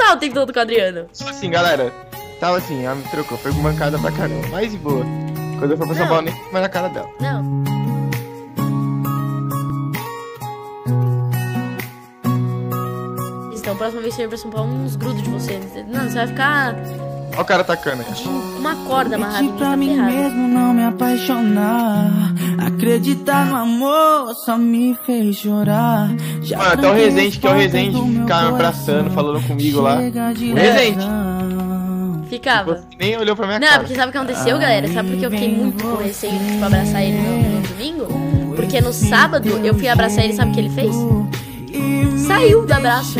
falar o tempo todo com o Adriano. Assim, galera, tava assim, ela me trocou, foi mancada pra caramba, mas de boa. Quando eu for pra São Paulo, nem fico mais na cara dela. Não. Então, próxima vez que você vir pra São Paulo, uns grudos de você. Não, você vai ficar... Olha o cara atacando aqui. Uma corda amarrada em mim, pra tá mim ferrado. mesmo não me apaixonar. Acreditar no amor só me fez chorar. Já Mano, até o Rezende, que é o Rezende, ficava me abraçando, falando comigo lá. O Rezende. Ficava. Nem olhou pra minha Não, cara. porque sabe o que aconteceu, galera? Sabe por que eu fiquei muito com receio de tipo, abraçar ele no domingo? Porque no sábado eu fui abraçar ele, sabe o que ele fez? Saiu do abraço.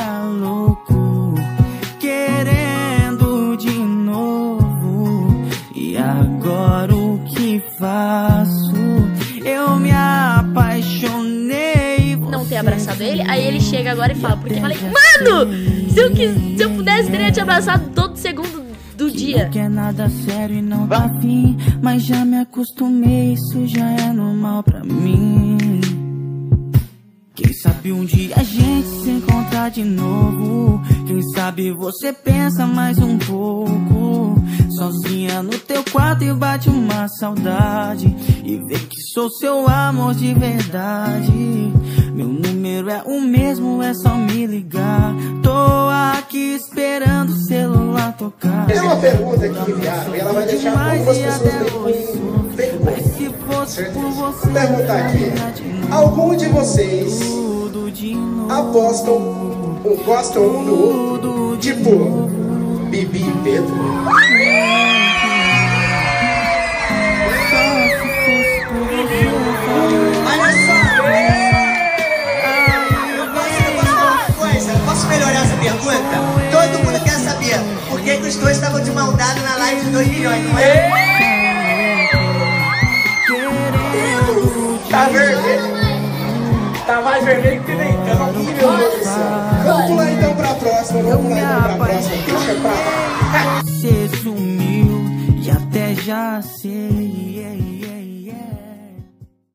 Querendo de novo. E agora o que faço? Eu me apaixonei. Não ter abraçado ele, aí ele chega agora e fala, porque eu falei, mano, se eu pudesse, teria te abraçado todo segundo do dia. Não quer nada sério e não dá fim, mas já me acostumei, isso já é normal pra mim. Quem sabe um dia a gente se encontrar de novo. Quem sabe você pensa mais um pouco. Sozinha no teu quarto e bate uma saudade e vê que sou seu amor de verdade. Meu número é o mesmo, é só me ligar. Tô aqui esperando o celular tocar. Tem uma pergunta aqui que enviaram e ela vai deixar algumas pessoas bem certo? Vou perguntar aqui. Algum de vocês apostam ou gostam um do outro? Tipo, Bibi e Pedro? Olha só! Posso melhorar essa pergunta? Todo mundo quer saber por que os dois estavam de mão dada na live de 2 milhões, não é? Tá vermelho. Tá mais vermelho que nem então. Vamos lá então pra próxima. Você sumiu e até já sei.